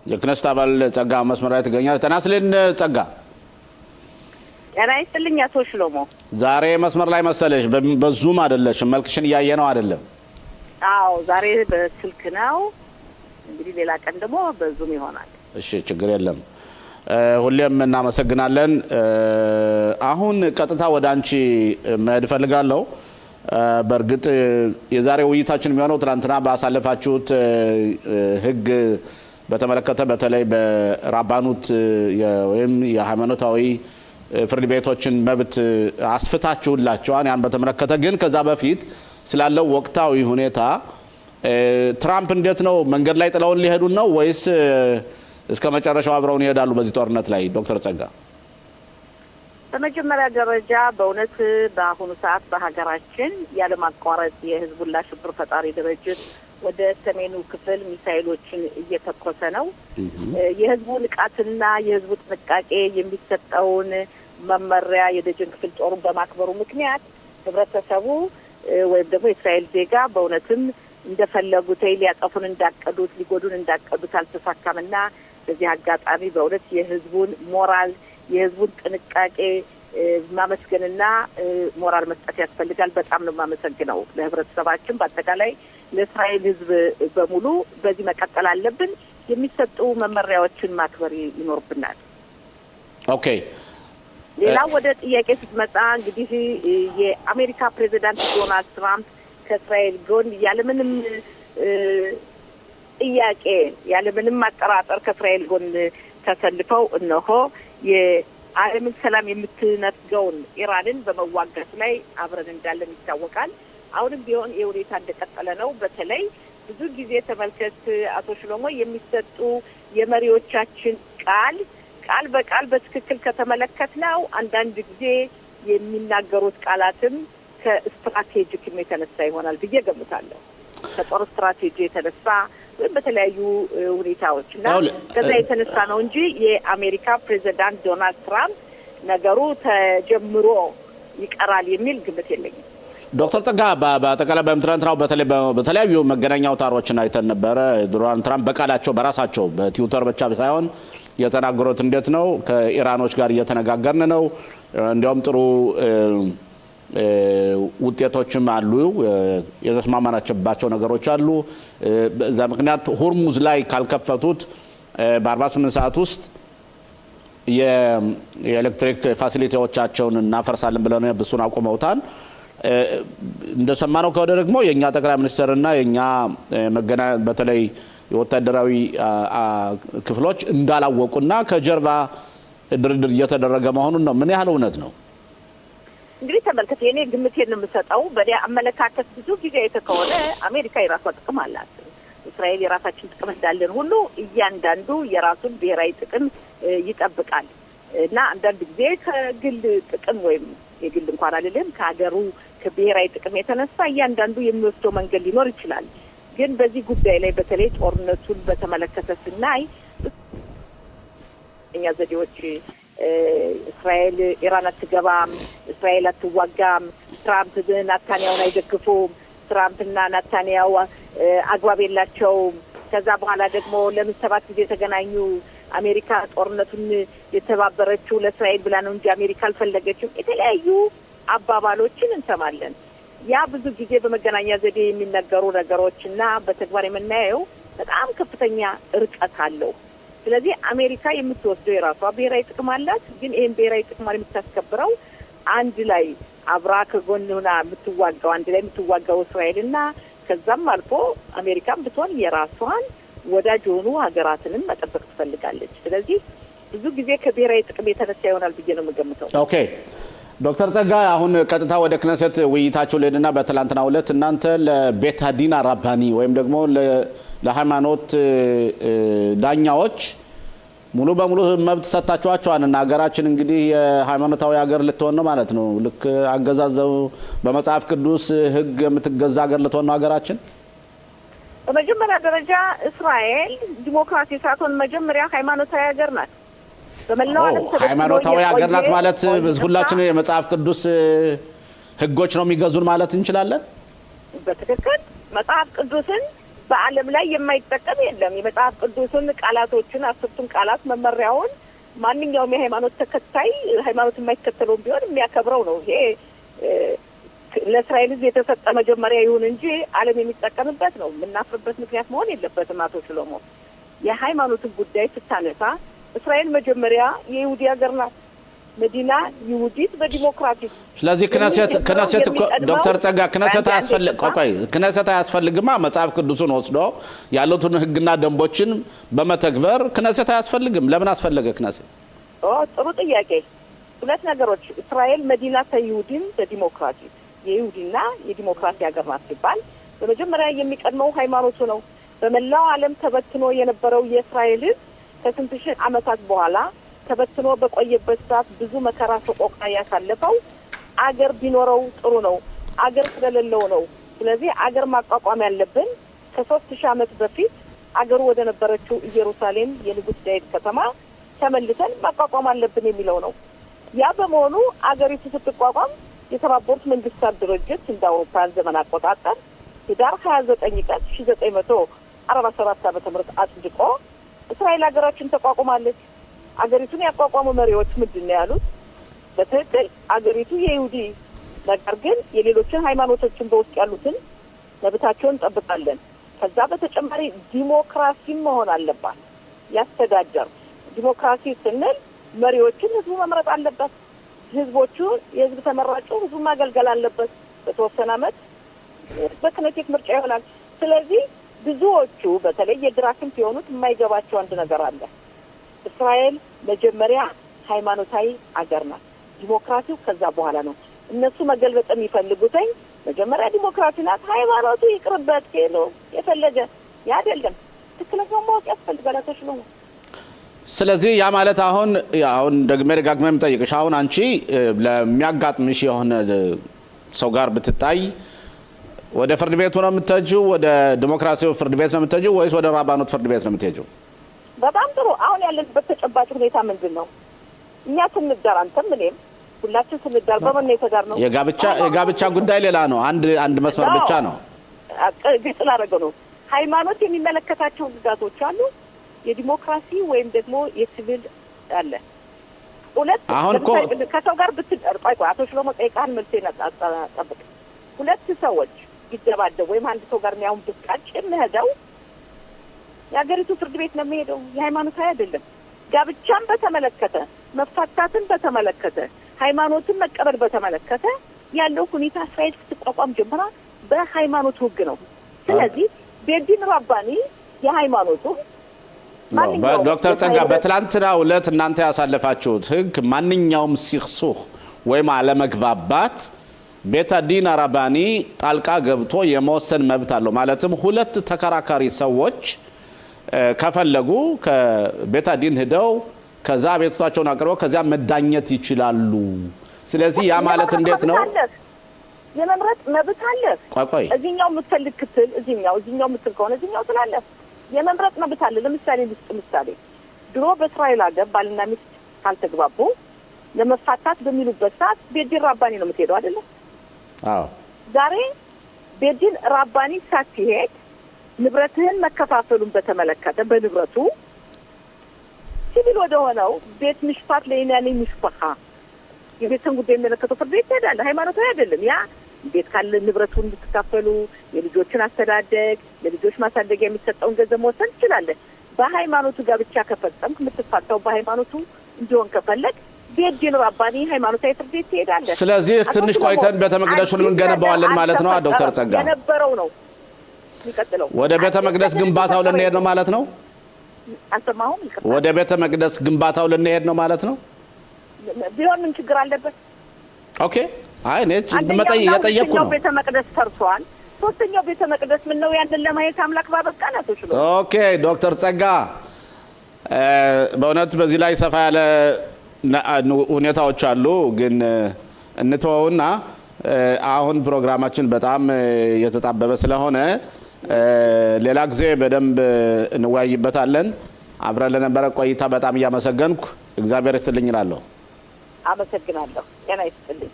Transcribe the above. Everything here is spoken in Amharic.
የክነስት አባል ጸጋ መስመር ላይ ትገኛለች። ተናስልን ጸጋ ጤና ይስጥልኝ አቶ ሽሎሞ። ዛሬ መስመር ላይ መሰለሽ፣ በዙም አይደለሽም፣ መልክሽን እያየ ነው አይደለም? አዎ ዛሬ በስልክ ነው። እንግዲህ ሌላ ቀን ደግሞ በዙም ይሆናል። እሺ ችግር የለም። ሁሌም እናመሰግናለን። አሁን ቀጥታ ወደ አንቺ መሄድ ፈልጋለሁ። በእርግጥ የዛሬ ውይይታችን የሚሆነው ትናንትና ባሳለፋችሁት ህግ በተመለከተ በተለይ በራባኑት ወይም የሃይማኖታዊ ፍርድ ቤቶችን መብት አስፍታችሁላቸዋል። ያን በተመለከተ ግን ከዛ በፊት ስላለው ወቅታዊ ሁኔታ ትራምፕ እንዴት ነው መንገድ ላይ ጥለውን ሊሄዱ ነው ወይስ እስከ መጨረሻው አብረውን ይሄዳሉ በዚህ ጦርነት ላይ? ዶክተር ጸጋ በመጀመሪያ ደረጃ በእውነት በአሁኑ ሰዓት በሀገራችን ያለማቋረጥ የህዝቡን ሽብር ፈጣሪ ድርጅት ወደ ሰሜኑ ክፍል ሚሳኤሎችን እየተኮሰ ነው። የህዝቡ ንቃትና የህዝቡ ጥንቃቄ የሚሰጠውን መመሪያ የደጀን ክፍል ጦሩን በማክበሩ ምክንያት ህብረተሰቡ ወይም ደግሞ የእስራኤል ዜጋ በእውነትም እንደፈለጉት ሊያጠፉን እንዳቀዱት ሊጎዱን እንዳቀዱት አልተሳካምና በዚህ አጋጣሚ በእውነት የህዝቡን ሞራል የህዝቡን ጥንቃቄ ማመስገንና ሞራል መስጠት ያስፈልጋል። በጣም ነው የማመሰግነው ለህብረተሰባችን በአጠቃላይ ለእስራኤል ህዝብ በሙሉ በዚህ መቀጠል አለብን። የሚሰጡ መመሪያዎችን ማክበር ይኖርብናል። ኦኬ። ሌላው ወደ ጥያቄ ስትመጣ እንግዲህ የአሜሪካ ፕሬዚዳንት ዶናልድ ትራምፕ ከእስራኤል ጎን ያለምንም ጥያቄ ያለምንም ማጠራጠር ከእስራኤል ጎን ተሰልፈው እነሆ የዓለምን ሰላም የምትነፍገውን ኢራንን በመዋጋት ላይ አብረን እንዳለን ይታወቃል። አሁንም ቢሆን የሁኔታ እንደቀጠለ ነው። በተለይ ብዙ ጊዜ ተመልከት አቶ ሽሎሞ የሚሰጡ የመሪዎቻችን ቃል በቃል በትክክል ከተመለከትነው አንዳንድ ጊዜ የሚናገሩት ቃላትም ከስትራቴጂክም የተነሳ ይሆናል ብዬ ገምታለሁ። ከጦር ስትራቴጂ የተነሳ ወይም በተለያዩ ሁኔታዎች እና ከዛ የተነሳ ነው እንጂ የአሜሪካ ፕሬዚዳንት ዶናልድ ትራምፕ ነገሩ ተጀምሮ ይቀራል የሚል ግምት የለኝም። ዶክተር ጸጋ በአጠቃላይ በትናንትናው በተለያዩ መገናኛ አውታሮችን አይተን ነበረ። ዶናልድ ትራምፕ በቃላቸው በራሳቸው በትዊተር ብቻ ሳይሆን የተናገሩት እንዴት ነው ከኢራኖች ጋር እየተነጋገርን ነው፣ እንዲያውም ጥሩ ውጤቶችም አሉ፣ የተስማማናቸባቸው ነገሮች አሉ። በዛ ምክንያት ሆርሙዝ ላይ ካልከፈቱት በ48 ሰዓት ውስጥ የኤሌክትሪክ ፋሲሊቲዎቻቸውን እናፈርሳለን ብለው ብሱን አቁመውታል። እንደሰማነው ከወደ ደግሞ የኛ ጠቅላይ ሚኒስትርና የኛ በተለይ የወታደራዊ ክፍሎች እንዳላወቁና ከጀርባ ድርድር እየተደረገ መሆኑን ነው። ምን ያህል እውነት ነው? እንግዲህ ተመልከት፣ የኔ ግምቴን ነው የምሰጠው። በዲያ አመለካከት ብዙ ጊዜ የተከሆነ አሜሪካ የራሷ ጥቅም አላት፣ እስራኤል የራሳችን ጥቅም እንዳለን ሁሉ እያንዳንዱ የራሱን ብሔራዊ ጥቅም ይጠብቃል እና አንዳንድ ጊዜ ከግል ጥቅም ወይም የግል እንኳን አይደለም ከሀገሩ ከብሔራዊ ጥቅም የተነሳ እያንዳንዱ የሚወስደው መንገድ ሊኖር ይችላል። ግን በዚህ ጉዳይ ላይ በተለይ ጦርነቱን በተመለከተ ስናይ እኛ ዘዴዎች እስራኤል ኢራን አትገባም፣ እስራኤል አትዋጋም፣ ትራምፕ ናታንያውን አይደግፉም፣ ትራምፕና ናታንያው አግባብ የላቸውም። ከዛ በኋላ ደግሞ ለምን 7 ጊዜ ተገናኙ? አሜሪካ ጦርነቱን የተባበረችው ለእስራኤል ብላ ነው እንጂ አሜሪካ አልፈለገችም። የተለያዩ አባባሎችን እንሰማለን። ያ ብዙ ጊዜ በመገናኛ ዘዴ የሚነገሩ ነገሮችና በተግባር የምናየው በጣም ከፍተኛ ርቀት አለው። ስለዚህ አሜሪካ የምትወስደው የራሷ ብሔራዊ ጥቅም አላት። ግን ይህን ብሔራዊ ጥቅሟን የምታስከብረው አንድ ላይ አብራ ከጎን ሆና የምትዋጋው አንድ ላይ የምትዋጋው እስራኤልና ከዛም አልፎ አሜሪካን ብትሆን የራሷን ወዳጅ የሆኑ ሀገራትንም መጠበቅ ትፈልጋለች። ስለዚህ ብዙ ጊዜ ከብሔራዊ ጥቅም የተነሳ ይሆናል ብዬ ነው የምገምተው። ኦኬ ዶክተር ጸጋ አሁን ቀጥታ ወደ ክነሰት ውይይታችሁ ልሄድና በትላንትናው ዕለት እናንተ ለቤት ሀዲን አራባኒ ወይም ደግሞ ለሃይማኖት ዳኛዎች ሙሉ በሙሉ መብት ሰጣችኋቸዋል እና ሀገራችን እንግዲህ የሃይማኖታዊ ሀገር ልትሆን ነው ማለት ነው። ልክ አገዛዘው በመጽሐፍ ቅዱስ ሕግ የምትገዛ ሀገር ልትሆን ነው ሀገራችን። በመጀመሪያ ደረጃ እስራኤል ዲሞክራሲ ሳትሆን መጀመሪያ ሃይማኖታዊ ሀገር ናት። በመላው ዓለም ሃይማኖታዊ ሀገር ናት ማለት ሁላችን የመጽሐፍ ቅዱስ ሕጎች ነው የሚገዙን ማለት እንችላለን። በትክክል መጽሐፍ ቅዱስን በዓለም ላይ የማይጠቀም የለም። የመጽሐፍ ቅዱስን ቃላቶችን 10ቱን ቃላት መመሪያውን ማንኛውም የሃይማኖት ተከታይ ሃይማኖት የማይከተለውም ቢሆን የሚያከብረው ነው። ይሄ ለእስራኤል ሕዝብ የተሰጠ መጀመሪያ ይሁን እንጂ ዓለም የሚጠቀምበት ነው። የምናፍርበት ምክንያት መሆን የለበትም። አቶ ሽሎሞ የሃይማኖትን ጉዳይ ስታነሳ እስራኤል መጀመሪያ የይሁዲ ሀገር ናት። መዲና ይሁዲት በዲሞክራሲ ስለዚህ ክነሰት ዶክተር ጸጋ ክነሰት አያስፈልግማ መጽሐፍ ቅዱስን ወስዶ ያሉትን ህግና ደንቦችን በመተግበር ክነሰት አያስፈልግም። ለምን አስፈለገ ክነሰት? ጥሩ ጥያቄ። ሁለት ነገሮች እስራኤል መዲና ይሁዲን በዲሞክራሲ የይሁዲና የዲሞክራሲ ሀገር ናት ሲባል በመጀመሪያ የሚቀድመው ሃይማኖቱ ነው። በመላው ዓለም ተበትኖ የነበረው የእስራኤል ህዝብ ከስንት ሺህ ዓመታት በኋላ ተበትኖ በቆየበት ሰዓት ብዙ መከራ ሰቆቃ ያሳለፈው አገር ቢኖረው ጥሩ ነው። አገር ስለሌለው ነው። ስለዚህ አገር ማቋቋም ያለብን ከ3000 ዓመት በፊት አገሩ ወደ ነበረችው ኢየሩሳሌም የንጉሥ ዳዊት ከተማ ተመልሰን ማቋቋም አለብን የሚለው ነው። ያ በመሆኑ አገሪቱ ስትቋቋም የተባበሩት መንግስታት ድርጅት እንደ አውሮፓውያን ዘመን አቆጣጠር ህዳር 29 ቀን 1947 ዓ.ም አጽድቆ እስራኤል ሀገራችን ተቋቁማለች። አገሪቱን ያቋቋሙ መሪዎች ምንድን ነው ያሉት? በትክክል አገሪቱ የይሁዲ ነገር ግን የሌሎችን ሃይማኖቶችን በውስጥ ያሉትን መብታቸውን እንጠብቃለን። ከዛ በተጨማሪ ዲሞክራሲም መሆን አለባት። ያስተዳደር ዲሞክራሲ ስንል መሪዎችን ህዝቡ መምረጥ አለበት። ህዝቦቹ የህዝብ ተመራጩ ህዝቡ ማገልገል አለበት። በተወሰነ ዓመት በክነሴት ምርጫ ይሆናል። ስለዚህ ብዙዎቹ በተለይ የግራ ክንፍ የሆኑት የማይገባቸው አንድ ነገር አለ። እስራኤል መጀመሪያ ሃይማኖታዊ አገር ናት። ዲሞክራሲው ከዛ በኋላ ነው። እነሱ መገልበጥ የሚፈልጉትኝ መጀመሪያ ዲሞክራሲ ናት፣ ሃይማኖቱ ይቅርበት ከሎ የፈለገ ያ አይደለም። ትክክለኛው ማወቅ ያስፈልጋል። ተሽሎ ስለዚህ ያ ማለት አሁን ደጋግመህ የምጠይቅሽ አሁን አንቺ ለሚያጋጥምሽ የሆነ ሰው ጋር ብትጣይ ወደ ፍርድ ቤቱ ነው የምትሄጂው? ወደ ዲሞክራሲው ፍርድ ቤት ነው የምትሄጂው ወይስ ወደ ራባኖት ፍርድ ቤት ነው የምትሄጂው? በጣም ጥሩ። አሁን ያለንበት ተጨባጭ ሁኔታ ምንድን ነው? እኛ ስንዳር አንተም እኔም ሁላችን ስንዳር በምን የተዳር ነው? የጋብቻ ጉዳይ ሌላ ነው። አንድ መስመር ብቻ ነው። ግልጽ ላደረገው ነው። ሃይማኖት የሚመለከታቸው ግዛቶች አሉ። የዲሞክራሲ ወይም ደግሞ የሲቪል አለ። ሁለት አሁን እኮ ከሰው ጋር ብትጠርጣይ አቶ ሽሎሞ ጠይቃን መልስ ጠብቅ። ሁለት ሰዎች ይደባደቡ ወይም አንድ ሰው ጋር የሚያውን ብቃጭ የሚሄደው የሀገሪቱ ፍርድ ቤት ነው የሚሄደው። የሃይማኖታዊ አይደለም። ጋብቻን በተመለከተ መፋታትን በተመለከተ ሃይማኖትን መቀበል በተመለከተ ያለው ሁኔታ እስራኤል ስትቋቋም ጀምራ በሃይማኖቱ ህግ ነው። ስለዚህ ቤዲን ራባኒ የሃይማኖቱ ዶክተር ጸጋ በትላንትናው ዕለት እናንተ ያሳለፋችሁት ህግ ማንኛውም ሲክሱህ ወይም አለመግባባት ቤታዲን ራባኒ ጣልቃ ገብቶ የመወሰን መብት አለው። ማለትም ሁለት ተከራካሪ ሰዎች ከፈለጉ ከቤታዲን ሄደው ከዛ ቤታቸውን አቅርበው ከዛ መዳኘት ይችላሉ። ስለዚህ ያ ማለት እንዴት ነው? የመምረጥ መብት አለ። ቆይ እዚህኛው የምትፈልግ ክትል እዚህኛው የምትል ከሆነ እዚህኛው ትላለህ። የመምረጥ መብት አለ። ለምሳሌ ድሮ በእስራኤል ሀገር ባልና ሚስት ካልተግባቡ ለመፋታት በሚሉበት ሰዓት ቤዲን ራባኒ ነው የምትሄደው አይደለ? አዎ። ዛሬ ቤዲን ራባኒ ሳትሄድ ንብረትህን መከፋፈሉን በተመለከተ በንብረቱ ሲቪል ወደ ሆነው ቤት ምሽፋት ለይናኒ ምሽፋኻ የቤተሰብ ጉዳይ የሚመለከተው ፍርድ ቤት ትሄዳለህ። ሃይማኖታዊ አይደለም። ያ ቤት ካለ ንብረቱን እንድትካፈሉ የልጆችን አስተዳደግ ለልጆች ማሳደጊያ የሚሰጠውን ገንዘብ መወሰን ትችላለህ። በሃይማኖቱ ጋብቻ ከፈጸምክ የምትፋታው በሃይማኖቱ እንዲሆን ከፈለግ ቤዲን ራባኒ ሃይማኖታዊ ፍርድ ቤት ትሄዳለህ። ስለዚህ ትንሽ ቆይተን ቤተ መቅደሱን እንገነባዋለን ማለት ነው ዶክተር ጸጋ? የነበረው ነው ይቀጥለው። ወደ ቤተ መቅደስ ግንባታው ልንሄድ ነው ማለት ነው? አልሰማሁም። ወደ ቤተ መቅደስ ግንባታው ልንሄድ ነው ማለት ነው? ቢሆን ምን ችግር አለበት? ኦኬ። አይ እኔ የጠየቅኩ ነው። ቤተ መቅደስ ፈርሷል። ሶስተኛው ቤተ መቅደስ ምን ነው ያንን ለማየት አምላክ ባበቃን አቶሽ ነው። ኦኬ ዶክተር ጸጋ በእውነት በዚህ ላይ ሰፋ ያለ ሁኔታዎች አሉ፣ ግን እንተወውና አሁን ፕሮግራማችን በጣም የተጣበበ ስለሆነ ሌላ ጊዜ በደንብ እንወያይበታለን። አብረን ለነበረ ቆይታ በጣም እያመሰገንኩ እግዚአብሔር ይስጥልኝ እላለሁ። አመሰግናለሁ። ጤና ይስጥልኝ።